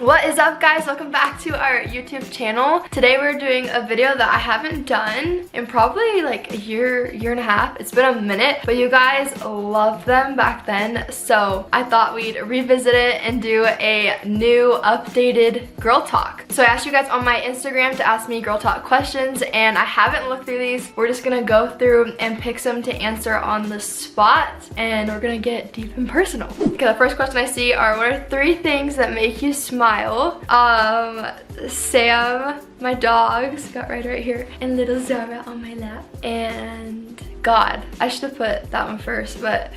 What is up, guys? Welcome back to our YouTube channel. Today we're doing a video that I haven't done in probably like a year and a half. It's been a minute, but you guys loved them back then, so I thought we'd revisit it and do a new updated girl talk. So I asked you guys on my Instagram to ask me girl talk questions, and I haven't looked through these. We're just gonna go through and pick some to answer on the spot, and we're gonna get deep and personal. Okay, the first question I see are, what are 3 things that make you smile? Sam, my dogs, got right here, and little Zara on my lap, and God. I should have put that one first, but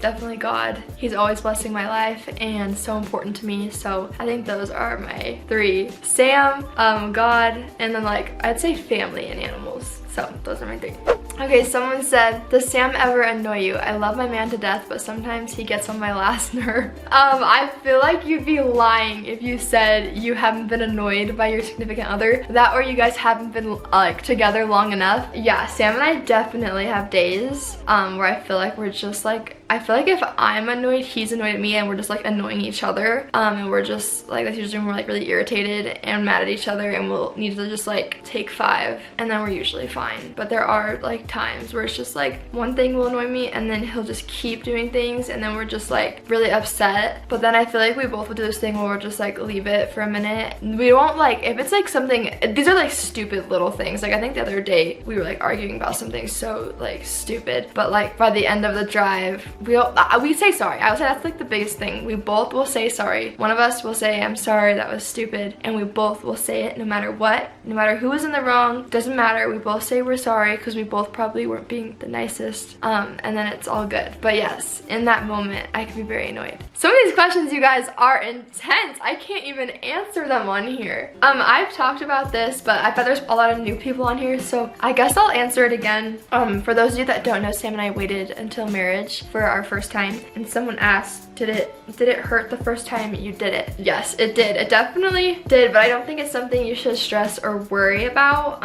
definitely God. He's always blessing my life and so important to me, so I think those are my 3. Sam, God, and then like I'd say family and animals. So those are my 3. Okay, someone said, does Sam ever annoy you? I love my man to death, but sometimes he gets on my last nerve. I feel like you'd be lying if you said you haven't been annoyed by your significant other. That or you guys haven't been like together long enough. Yeah, Sam and I definitely have days where I feel like we're just like, I feel like if I'm annoyed, he's annoyed at me, and we're just like annoying each other. And we're just like, that's usually when we're like really irritated and mad at each other, and we'll need to just like take 5, and then we're usually fine. But there are like times where it's just like one thing will annoy me, and then he'll just keep doing things, and then we're just like really upset. But then I feel like we both would do this thing where we're just like leave it for a minute. We won't like, if it's like something, these are like stupid little things. Like I think the other day we were like arguing about something so like stupid, but like by the end of the drive, we say sorry. I would say that's like the biggest thing. We both will say sorry. One of us will say, I'm sorry, that was stupid. And we both will say it no matter what. No matter who is in the wrong, doesn't matter. We both say we're sorry because we both probably weren't being the nicest. And then it's all good. But yes, in that moment, I can be very annoyed. Some of these questions, you guys, are intense. I can't even answer them on here. I've talked about this, but I bet there's a lot of new people on here, so I guess I'll answer it again. For those of you that don't know, Sam and I waited until marriage for our first time, and someone asked, did it hurt the first time you did it? Yes, it did. It definitely did, but I don't think it's something you should stress or worry about.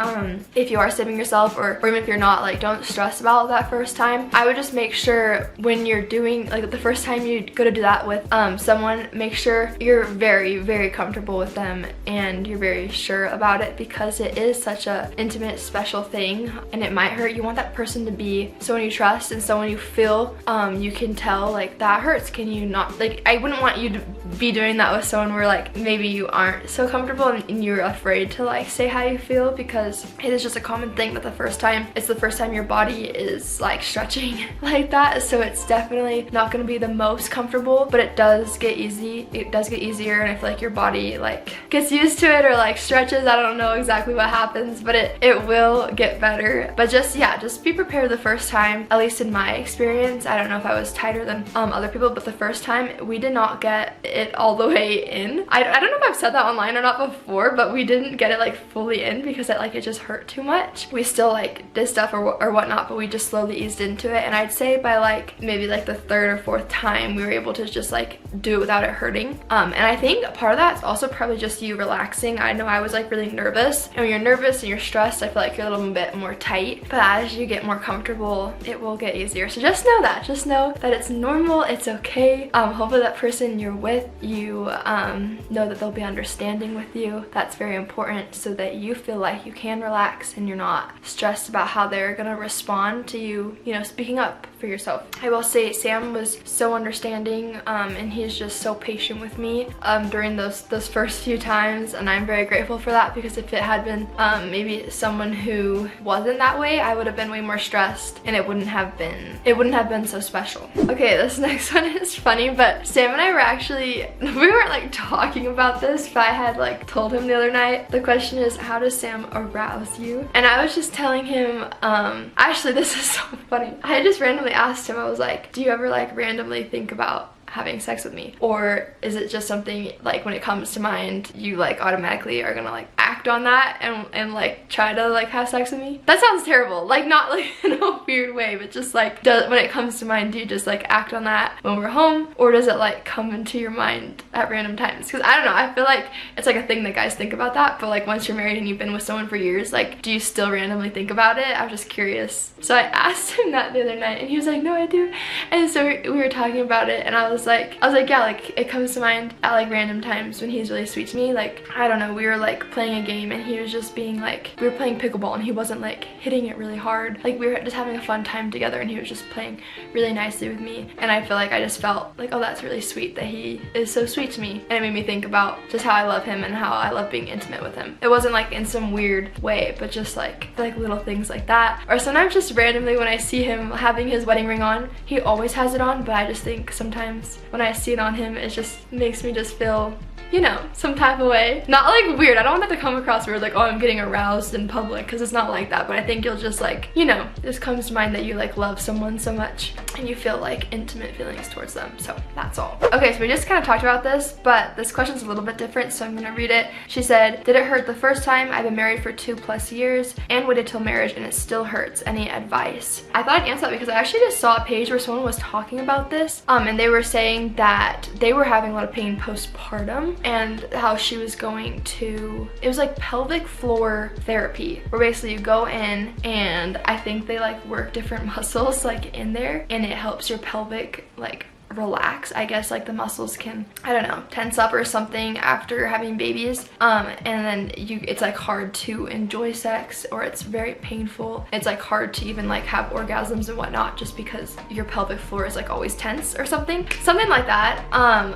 If you are saving yourself, or even if you're not, like don't stress about that first time. I would just make sure when you're doing like the first time you go to do that with someone, make sure you're very, very comfortable with them and you're very sure about it, because it is such a intimate, special thing, and it might hurt. You want that person to be someone you trust and someone you feel you can tell like that hurts. Can you not, like, I wouldn't want you to be doing that with someone where like maybe you aren't so comfortable and you're afraid to like say how you feel, because it is just a common thing that the first time, it's the first time your body is like stretching like that, so it's definitely not going to be the most comfortable, but it does get easy. It does get easier, and I feel like your body like gets used to it or like stretches. I don't know exactly what happens, but it will get better. But just, yeah, just be prepared the first time. At least in my experience, I don't know if I was tighter than other people, but the first time we did not get it all the way in. I don't know if I've said that online or not before, but we didn't get it like fully in because it just hurt too much. We still like did stuff or whatnot, but we just slowly eased into it, and I'd say by like maybe like the 3rd or 4th time we were able to just like do it without it hurting. And I think part of that's also probably just you relaxing. I know I was like really nervous, and when you're nervous and you're stressed, I feel like you're a little bit more tight, but as you get more comfortable, it will get easier. So just know that it's normal, it's okay. Hopefully that person you're with, you know that they'll be understanding with you. That's very important, so that you feel like you can relax and you're not stressed about how they're gonna respond to you, you know, speaking up for yourself. I will say Sam was so understanding, and he's just so patient with me during those first few times, and I'm very grateful for that, because if it had been maybe someone who wasn't that way, I would have been way more stressed, and it wouldn't have been so special. Okay, this next one is funny, but Sam and I were actually, we weren't like talking about this, but I had like told him the other night. The question is, how does Sam arouse you? And I was just telling him, actually this is so funny. I just randomly asked him, I was like, do you ever like randomly think about having sex with me, or is it just something like when it comes to mind you like automatically are gonna like act act on that and like try to like have sex with me? That sounds terrible. Like not like in a weird way, but just like when it comes to mind, do you just like act on that when we're home, or does it like come into your mind at random times? Because I don't know, I feel like it's like a thing that guys think about that, but like once you're married and you've been with someone for years, like do you still randomly think about it? I'm just curious. So I asked him that the other night and he was like, no, I do. And so we were talking about it, and I was like, yeah, like it comes to mind at like random times when he's really sweet to me. Like, I don't know, we were like playing a game and he was just being like, we were playing pickleball and he wasn't like hitting it really hard. Like we were just having a fun time together and he was just playing really nicely with me. And I feel like I just felt like, oh, that's really sweet that he is so sweet to me. And it made me think about just how I love him and how I love being intimate with him. It wasn't like in some weird way, but just like little things like that. Or sometimes just randomly when I see him having his wedding ring on, he always has it on, but I just think sometimes when I see it on him, it just makes me just feel, you know, some type of way. Not like weird. I don't want that to come across weird, like, oh, I'm getting aroused in public, because it's not like that. But I think you'll just like, you know, it just comes to mind that you like love someone so much and you feel like intimate feelings towards them. So that's all. Okay, so we just kind of talked about this, but this question's a little bit different, so I'm gonna read it. She said, did it hurt the first time? I've been married for 2+ years and waited till marriage and it still hurts. Any advice? I thought I'd answer that because I actually just saw a page where someone was talking about this, and they were saying that they were having a lot of pain postpartum, and how she was going to, it was like pelvic floor therapy, where basically you go in and I think they like work different muscles like in there, and it helps your pelvic like relax. I guess like the muscles can, I don't know, tense up or something after having babies, and then it's like hard to enjoy sex, or it's very painful. It's like hard to even like have orgasms and whatnot, just because your pelvic floor is like always tense or something like that.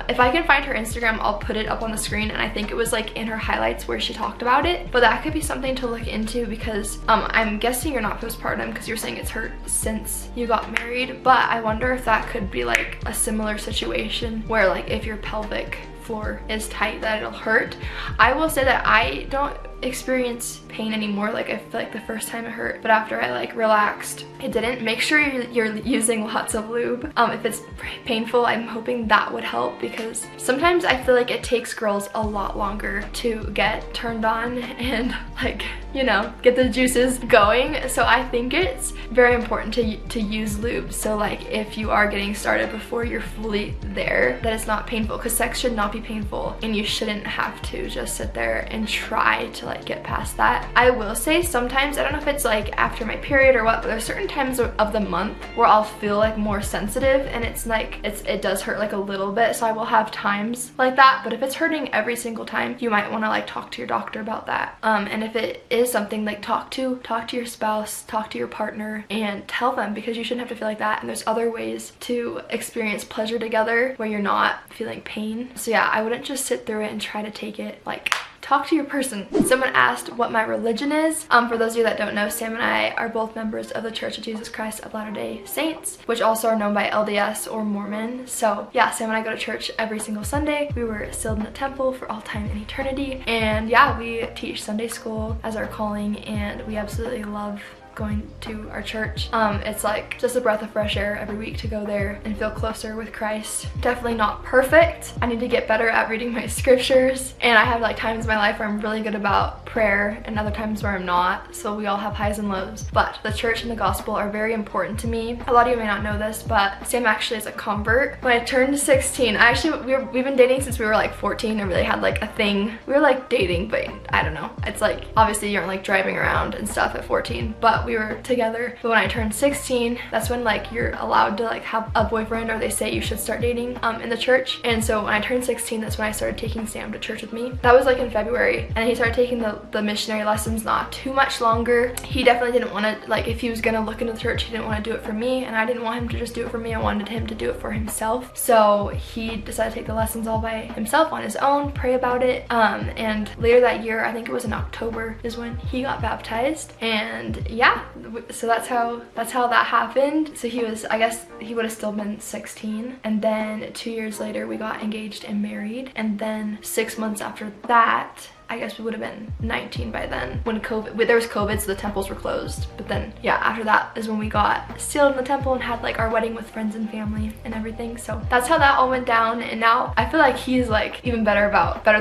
If I can find her Instagram, I'll put it up on the screen, and I think it was like in her highlights where she talked about it. But that could be something to look into, because I'm guessing you're not postpartum because you're saying it's hurt since you got married, but I wonder if that could be like a similar situation where like if your pelvic floor is tight that it'll hurt. I will say that I don't experience pain anymore. Like I feel like the first time it hurt, but after I like relaxed, it didn't. Make sure you're using lots of lube. If it's painful, I'm hoping that would help, because sometimes I feel like it takes girls a lot longer to get turned on and like, you know, get the juices going. So I think it's very important to use lube. So like if you are getting started before you're fully there, that it's not painful, because sex should not be painful, and you shouldn't have to just sit there and try to like get past that. I will say sometimes, I don't know if it's like after my period or what, but there's certain times of the month where I'll feel like more sensitive, and it's like it does hurt like a little bit, so I will have times like that. But if it's hurting every single time, you might want to like talk to your doctor about that, and if it is something, like talk to your spouse, talk to your partner and tell them, because you shouldn't have to feel like that. And there's other ways to experience pleasure together where you're not feeling pain. So yeah, I wouldn't just sit through it and try to take it. Like, talk to your person. Someone asked what my religion is. For those of you that don't know, Sam and I are both members of the Church of Jesus Christ of Latter-day Saints, which also are known by LDS or Mormon. So yeah, Sam and I go to church every single Sunday. We were sealed in the temple for all time and eternity. And yeah, we teach Sunday school as our calling, and we absolutely love going to our church. It's like just a breath of fresh air every week to go there and feel closer with Christ. Definitely not perfect. I need to get better at reading my scriptures, and I have like times in my life where I'm really good about prayer and other times where I'm not. So we all have highs and lows, but the church and the gospel are very important to me. A lot of you may not know this, but Sam actually is a convert. When I turned 16, we've been dating since we were like 14 and really had like a thing. We were like dating, but I don't know. It's like, obviously you aren't like driving around and stuff at 14, but we were together. But when I turned 16, that's when like you're allowed to like have a boyfriend, or they say you should start dating in the church. And so when I turned 16, that's when I started taking Sam to church with me. That was like in February, and he started taking the missionary lessons not too much longer. He definitely didn't want to, like, if he was gonna look into the church, he didn't want to do it for me, and I didn't want him to just do it for me. I wanted him to do it for himself. So he decided to take the lessons all by himself on his own, pray about it, and later that year, I think it was in October, is when he got baptized. And yeah, so that's how that happened. So he was, I guess he would have still been 16, and then 2 years later we got engaged and married, and then 6 months after that I guess we would have been 19 by then when there was COVID, so the temples were closed. But then yeah, after that is when we got sealed in the temple and had like our wedding with friends and family and everything. So that's how that all went down, and now I feel like he's like even better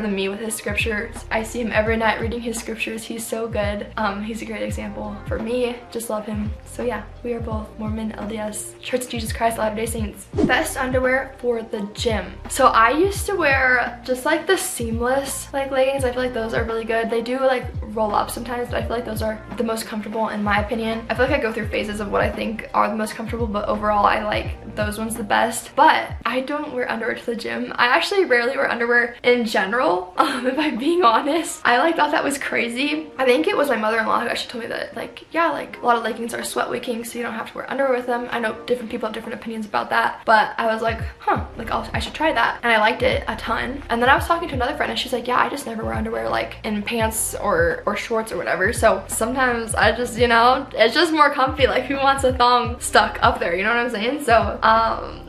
than me with his scriptures. I see him every night reading his scriptures. He's so good. He's a great example for me. Just love him. So yeah, we are both Mormon LDS Church of Jesus Christ Latter-day Saints. Best underwear for the gym. So I used to wear just like the seamless like leggings. I feel like those are really good. They do like roll up sometimes, but I feel like those are the most comfortable in my opinion. I feel like I go through phases of what I think are the most comfortable, but overall I like those ones the best. But I don't wear underwear to the gym. I actually rarely wear underwear in general, if I'm being honest. I like thought that was crazy. I think it was my mother-in-law who actually told me that like, yeah, like a lot of leggings are sweat wicking, so you don't have to wear underwear with them. I know different people have different opinions about that, but I was like, huh, like I should try that. And I liked it a ton. And then I was talking to another friend and she's like, yeah, I just never wear underwear like in pants or shorts or whatever. So sometimes I just, you know, it's just more comfy. Like who wants a thong stuck up there, you know what I'm saying? So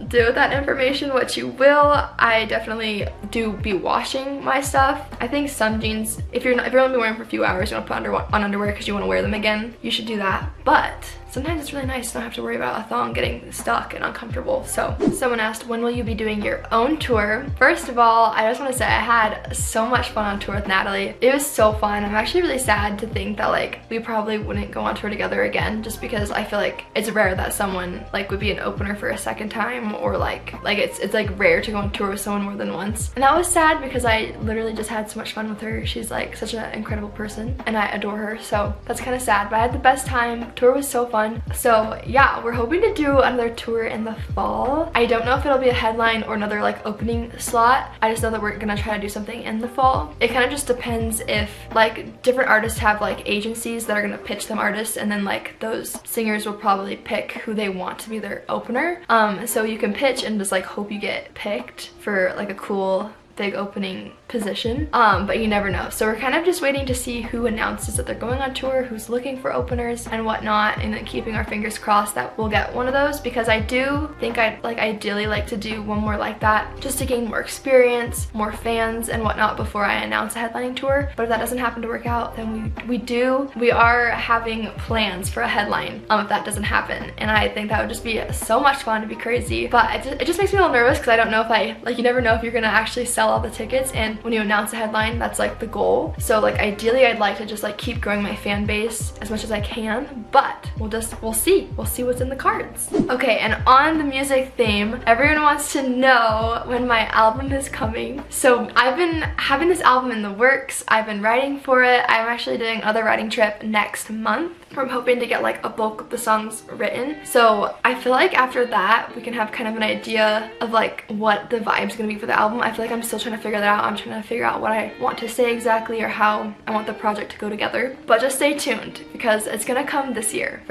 do with that information what you will. I definitely do be washing my stuff. I think some jeans, if you're only wearing for a few hours, you want to put on underwear because you want to wear them again, you should do that. But sometimes it's really nice to not have to worry about a thong getting stuck and uncomfortable. So someone asked, when will you be doing your own tour? First of all, I just want to say I had so much fun on tour with Natalie. It was so fun. I'm actually really sad to think that like we probably wouldn't go on tour together again, just because I feel like it's rare that someone like would be an opener for a second time, or like it's like rare to go on tour with someone more than once. And that was sad because I literally just had so much fun with her. She's like such an incredible person and I adore her. So that's kind of sad, but I had the best time. Tour was so fun. So yeah, we're hoping to do another tour in the fall. I don't know if it'll be a headline or another like opening slot. I just know that we're gonna try to do something in the fall. It kind of just depends if like different artists have like agencies that are gonna pitch them artists, and then like those singers will probably pick who they want to be their opener. So you can pitch and just like hope you get picked for like a cool big opening position, but you never know. So we're kind of just waiting to see who announces that they're going on tour, who's looking for openers and whatnot, and then keeping our fingers crossed that we'll get one of those, because I do think I'd like ideally like to do one more like that just to gain more experience, more fans and whatnot before I announce a headlining tour. But if that doesn't happen to work out, then we are having plans for a headline if that doesn't happen, and I think that would just be so much fun. To be crazy, but it just makes me a little nervous because I don't know if you never know if you're gonna actually sell all the tickets, and when you announce a headline, that's like the goal. So like ideally I'd like to just like keep growing my fan base as much as I can, but we'll see what's in the cards. Okay, and on the music theme, everyone wants to know when my album is coming. So I've been having this album in the works. I've been writing for it. I'm actually doing another writing trip next month. I'm hoping to get like a bulk of the songs written. So I feel like after that we can have kind of an idea of like what the vibe's gonna be for the album. I feel like I'm still trying to figure that out. I'm trying to figure out what I want to say exactly or how I want the project to go together. But just stay tuned because it's gonna come this year.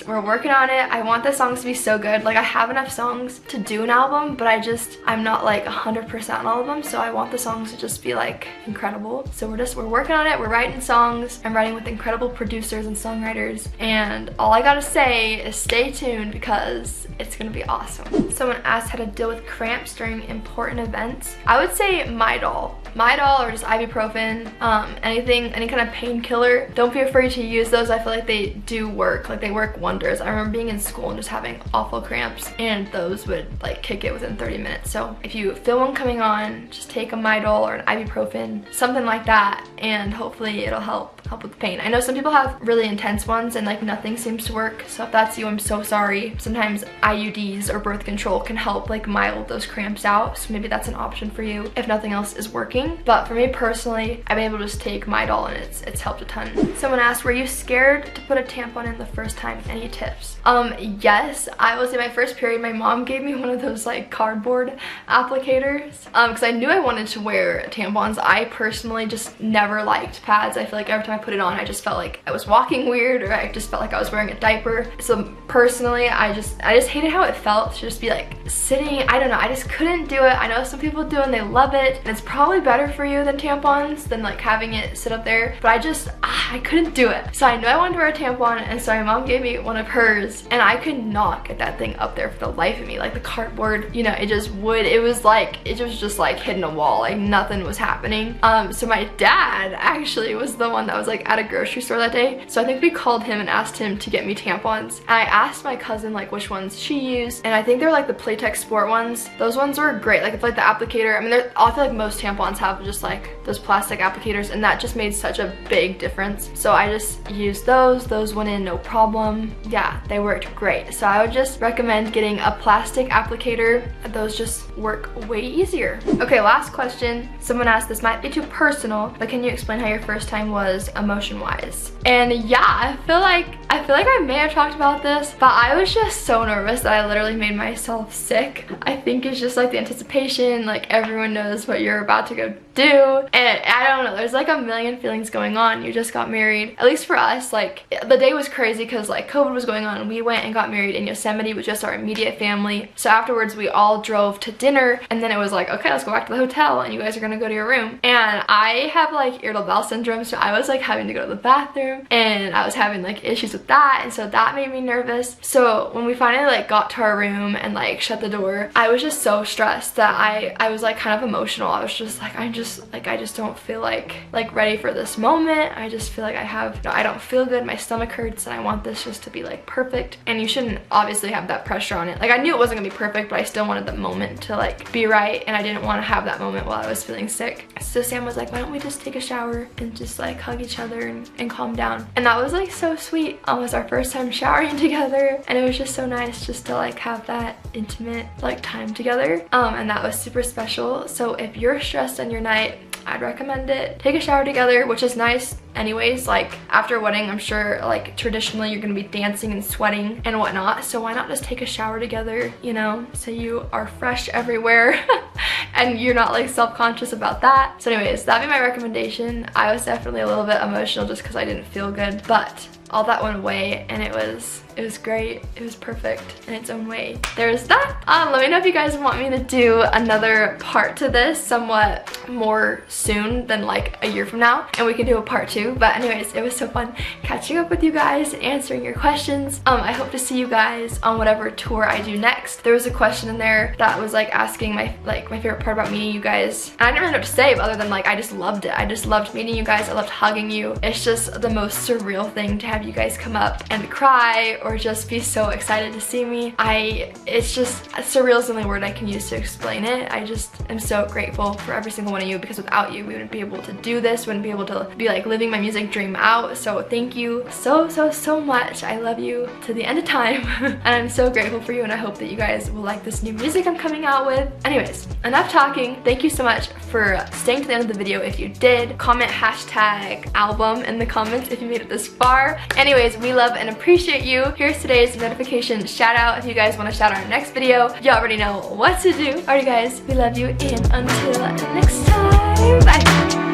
We're working on it. I want the songs to be so good. Like I have enough songs to do an album, but I'm not like 100% on all of them. So I want the songs to just be like incredible. So we're working on it. We're writing songs. I'm writing with incredible producers and songwriters. And all I gotta say is stay tuned because it's gonna be awesome. Someone asked how to deal with cramps during important events. I would say Midol or just ibuprofen, any kind of painkiller. Don't be afraid to use those. I feel like they do work, like they work wonders. I remember being in school and just having awful cramps, and those would like kick it within 30 minutes. So if you feel one coming on, just take a Midol or an ibuprofen, something like that, and hopefully it'll help with the pain. I know some people have really intense ones and like nothing seems to work, so if that's you, I'm so sorry. Sometimes IUDs or birth control can help like mild those cramps out, so maybe that's an option for you if nothing else is working. But for me personally, I've been able to just take Midol and it's helped a ton. Someone asked, were you scared to put a tampon in the first time? Any tips? Yes, I was in my first period. My mom gave me one of those like cardboard applicators because I knew I wanted to wear tampons. I personally just never liked pads. I feel like every time I put it on, I just felt like I was walking weird, or I just felt like I was wearing a diaper. So personally, I just hated how it felt to just be like sitting. I don't know, I just couldn't do it. I know some people do and they love it, and it's probably better for you than tampons, than like having it sit up there, but I couldn't do it. So I knew I wanted to wear a tampon, and so my mom gave me one of hers, and I could not get that thing up there for the life of me. Like the cardboard, you know, it was just like hitting a wall, like nothing was happening. So my dad actually was the one that was like at a grocery store that day, so I think we called him and asked him to get me tampons. And I asked my cousin like which ones she used, and I think they're like the Playtex Sport ones. Those ones were great. Like it's like the applicator, I mean, I feel like most tampons have just like those plastic applicators, and that just made such a big difference. So I just used those went in no problem. Yeah, they worked great. So I would just recommend getting a plastic applicator. Those just work way easier. Okay, last question. Someone asked, this might be too personal, but can you explain how your first time was emotion wise? And yeah, I feel like I may have talked about this, but I was just so nervous that I literally made myself sick. I think it's just like the anticipation, like everyone knows what you're about to go do, and I don't know, there's like a million feelings going on. You just got married. At least for us, like the day was crazy because like COVID was going on, and we went and got married in Yosemite with just our immediate family. So afterwards we all drove to dinner, and then it was like, okay, let's go back to the hotel and you guys are gonna go to your room. And I have like irritable bowel syndrome, so I was like having to go to the bathroom, and I was having like issues with that, and so that made me nervous. So when we finally like got to our room and like shut the door, I was just so stressed that I was like kind of emotional. I was just like, I just don't feel like ready for this moment. I just feel like I don't feel good, my stomach hurts, and I want this just to be like perfect. And you shouldn't obviously have that pressure on it. Like I knew it wasn't gonna be perfect, but I still wanted the moment to like be right, and I didn't want to have that moment while I was feeling sick. So Sam was like, why don't we just take a shower and just like hug each other and calm down. And that was like so sweet. It was our first time showering together, and it was just so nice just to like have that intimate like time together, and that was super special. So if you're stressed on your night, I'd recommend it. Take a shower together, which is nice anyways. Like after a wedding, I'm sure like traditionally you're gonna be dancing and sweating and whatnot, so why not just take a shower together, you know, so you are fresh everywhere and you're not like self-conscious about that. So anyways, that'd be my recommendation. I was definitely a little bit emotional just because I didn't feel good, but all that went away, and it was great. It was perfect in its own way. There's that. Let me know if you guys want me to do another part to this somewhat more soon than like a year from now, and we can do a part 2. But anyways, it was so fun catching up with you guys and answering your questions. I hope to see you guys on whatever tour I do next. There was a question in there that was like asking my favorite part about meeting you guys. And I didn't really know what to say other than like I just loved it. I just loved meeting you guys. I loved hugging you. It's just the most surreal thing to have you guys come up and cry or just be so excited to see me. It's just, surreal is the only word I can use to explain it. I just am so grateful for every single one of you, because without you we wouldn't be able to do this, wouldn't be able to be like living my music dream out. So thank you so much. I love you to the end of time and I'm so grateful for you, and I hope that you guys will like this new music I'm coming out with. Anyways, enough talking. Thank you so much for staying to the end of the video. If you did, comment #album in the comments if you made it this far. Anyways, we love and appreciate you. Here's today's notification shout out if you guys want to shout out our next video. You already know what to do. Alright guys, we love you, and until next time, bye.